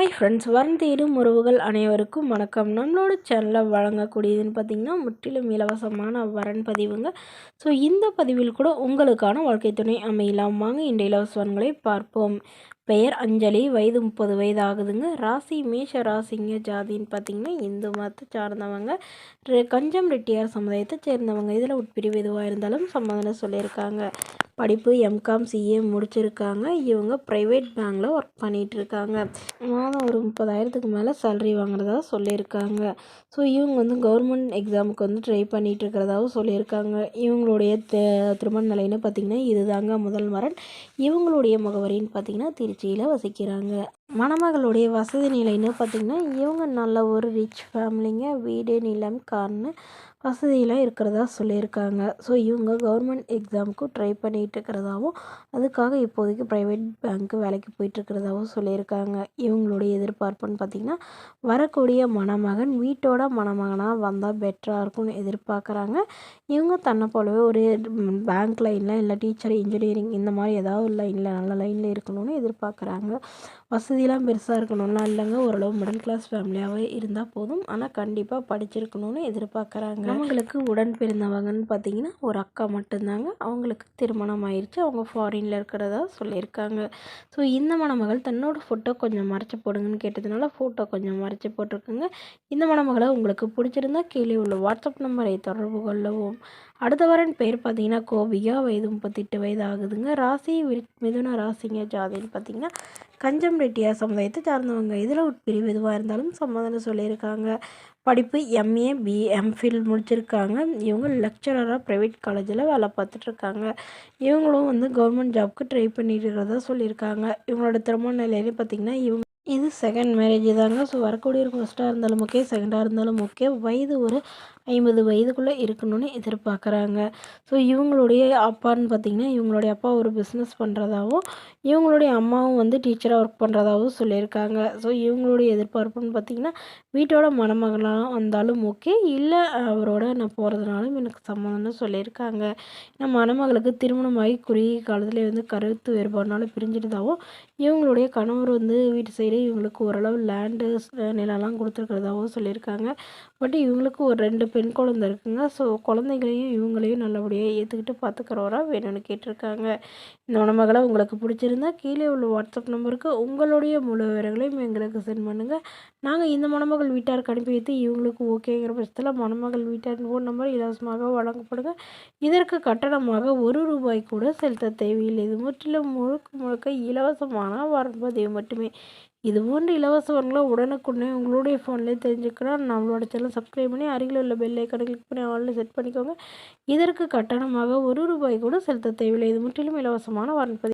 Hi friends, வரம் தேடும் உறவுகள் அனைவருக்கும் வணக்கம். நம்மளோட சேனலில் வழங்கக்கூடியதுன்னு பார்த்திங்கன்னா முற்றிலும் இலவசமான வரன் பதிவுங்க. ஸோ இந்த பதிவில் கூட உங்களுக்கான வாழ்க்கை துணை அமையலாம். வாங்க இந்த இலவச வரன்களை பார்ப்போம். பெயர் அஞ்சலி, வயது 30 வயது ஆகுதுங்க. ராசி மேஷ ராசிங்க. ஜாதின்னு பார்த்திங்கன்னா இந்து மதத்தை சார்ந்தவங்க, கஞ்சம் ரெட்டியார் சமுதாயத்தை சேர்ந்தவங்க. இதில் உட்பிரிவு எதுவாக இருந்தாலும் சம்மதம் சொல்லியிருக்காங்க. படிப்பு எம்காம் சிஏ முடிச்சிருக்காங்க. இவங்க ப்ரைவேட் பேங்க்கில் ஒர்க் பண்ணிகிட்டு இருக்காங்க. மாதம் ஒரு 30,000க்கு மேலே சேலரி வாங்குறதா சொல்லியிருக்காங்க. ஸோ இவங்க கவர்மெண்ட் எக்ஸாமுக்கு ட்ரை பண்ணிகிட்டு இருக்கிறதாவும் சொல்லியிருக்காங்க. இவங்களுடைய திருமண நிலைன்னு பார்த்திங்கன்னா இதுதாங்க முதல் வரன். இவங்களுடைய முகவரின்னு பார்த்திங்கன்னா திருச்சியில் வசிக்கிறாங்க. மணமகளுடைய வசதி நிலைன்னு பார்த்திங்கன்னா இவங்க நல்ல ஒரு ரிச் ஃபேமிலிங்க. வீடு நிலம் கார்னு வசதியெலாம் இருக்கிறதா சொல்லியிருக்காங்க. ஸோ இவங்க கவர்மெண்ட் எக்ஸாமுக்கு ட்ரை பண்ணிகிட்டு இருக்கிறதாவும், அதுக்காக இப்போதைக்கு ப்ரைவேட் பேங்க்கு வேலைக்கு போயிட்டுருக்கிறதாவும் சொல்லியிருக்காங்க. இவங்களுடைய எதிர்பார்ப்புன்னு பார்த்திங்கன்னா வரக்கூடிய மணமகன் வீட்டோட மணமகனாக வந்தால் பெட்டராக இருக்கும்னு எதிர்பார்க்குறாங்க. இவங்க தன்னை போலவே ஒரு பேங்க் லைனில் இல்லை டீச்சர் இன்ஜினியரிங் இந்த மாதிரி ஏதாவது ஒரு லைனில் நல்ல லைனில் இருக்கணும்னு எதிர்பார்க்குறாங்க. வசதியெலாம் பெருசாக இருக்கணும்லாம் இல்லைங்க, ஓரளவு மிடில் கிளாஸ் ஃபேமிலியாகவே இருந்தால் போதும். ஆனால் கண்டிப்பாக படிச்சிருக்கணும்னு எதிர்பார்க்குறாங்க. அவங்களுக்கு உடன் பிறந்தவங்கன்னு பார்த்திங்கன்னா ஒரு அக்கா மட்டும்தாங்க. அவங்களுக்கு திருமணம் ஆயிடுச்சு. அவங்க ஃபாரினில் இருக்கிறதா சொல்லியிருக்காங்க. ஸோ இந்த மணமகள் தன்னோட ஃபோட்டோ கொஞ்சம் மறைச்சி போடுங்கன்னு கேட்டதுனால ஃபோட்டோ கொஞ்சம் மறைச்சி போட்டிருக்குங்க. இந்த மணமகளை உங்களுக்கு பிடிச்சிருந்தா கீழே உள்ள வாட்ஸ்அப் நம்பரை தொடர்பு கொள்ளவும். அடுத்த வரன் பேர் பார்த்திங்கன்னா கோபிகா, வயது 38 வயது ஆகுதுங்க. ராசி மிதுன ராசிங்க. ஜாதின்னு பார்த்திங்கன்னா கஞ்சம் ரெட்டியார் சமுதாயத்தை சார்ந்தவங்க. இதில் உட்பிரிவு எதுவாக இருந்தாலும் சம்மதம் சொல்லியிருக்காங்க. படிப்பு எம்ஏ எம்ஃபில் முடிச்சிருக்காங்க. இவங்க லெக்சரராக ப்ரைவேட் காலேஜில் வேலை பார்த்துட்ருக்காங்க. இவங்களும் கவர்மெண்ட் ஜாப்க்கு ட்ரை பண்ணிட்டு இருக்கிறதா சொல்லியிருக்காங்க. இவங்களோட திருமண நிலையிலே பார்த்திங்கன்னா இது செகண்ட் மேரேஜ் தாங்க. ஸோ வரக்கூடிய ஒரு ஃபஸ்ட்டாக இருந்தாலும் ஓகே, செகண்டாக இருந்தாலும் ஓகே. வயது ஒரு 50 வயதுக்குள்ளே இருக்கணும்னு எதிர்பார்க்குறாங்க. ஸோ இவங்களுடைய அப்பான்னு பார்த்திங்கன்னா இவங்களுடைய அப்பா ஒரு பிஸ்னஸ் பண்ணுறதாகவும், இவங்களுடைய அம்மாவும் டீச்சராக ஒர்க் பண்ணுறதாகவும் சொல்லியிருக்காங்க. ஸோ இவங்களுடைய எதிர்பார்ப்புன்னு பார்த்திங்கன்னா வீட்டோட மணமகனாக வந்தாலும் ஓகே, இல்லை அவரோட நான் போகிறதுனாலும் எனக்கு சம்மதம்னு சொல்லியிருக்காங்க. ஏன்னா மணமகளுக்கு திருமணமாகி குறுகிய காலத்தில் கருத்து வேறுபாடுனால பிரிஞ்சிட்டதாகவும், இவங்களுடைய கணவர் வீட்டு சைடு இவங்களுக்கு ஓரளவு லேண்டு நிலம்லாம் கொடுத்துருக்கிறதாகவும் சொல்லியிருக்காங்க. பட் இவங்களுக்கு ஒரு 2 பெண் குழந்தை இருக்குங்க. ஸோ குழந்தைகளையும் இவங்களையும் நல்லபடியாக ஏற்றுக்கிட்டு பார்த்துக்கிறவரா வேணும்னு கேட்டிருக்காங்க. இந்த மணமகளை உங்களுக்கு பிடிச்சிருந்தா கீழே உள்ள வாட்ஸ்அப் நம்பருக்கு உங்களுடைய முழு விவரங்களையும் எங்களுக்கு சென்ட் பண்ணுங்கள். நாங்கள் இந்த மணமகள் வீட்டாருக்கு அனுப்பி வைத்து இவங்களுக்கு ஓகேங்கிற பட்சத்தில் மணமகள் வீட்டார் ஃபோன் நம்பர் இலவசமாக வழங்கப்படுங்க. இதற்கு கட்டணமாக ₹1 கூட செலுத்த தேவையில்லை. இது முற்றிலும் முழுக்க இலவசமான வரன்பதிவு மட்டுமே. இது போன்ற இலவசங்களை உடனுக்குடனே உங்களுடைய ஃபோன்லேயே தெரிஞ்சுக்கலாம். நம்மளோட சேனல் சப்ஸ்கிரைப் பண்ணி அருகில் உள்ள பெல் ஐக்கானை கிளிக் பண்ணி ஆன்லைன் செட் பண்ணிக்கோங்க. இதற்கு கட்டணமாக ₹1 கூட செலுத்த தேவையில்லை. இது முற்றிலும் இலவசமான வரன்பதிவு.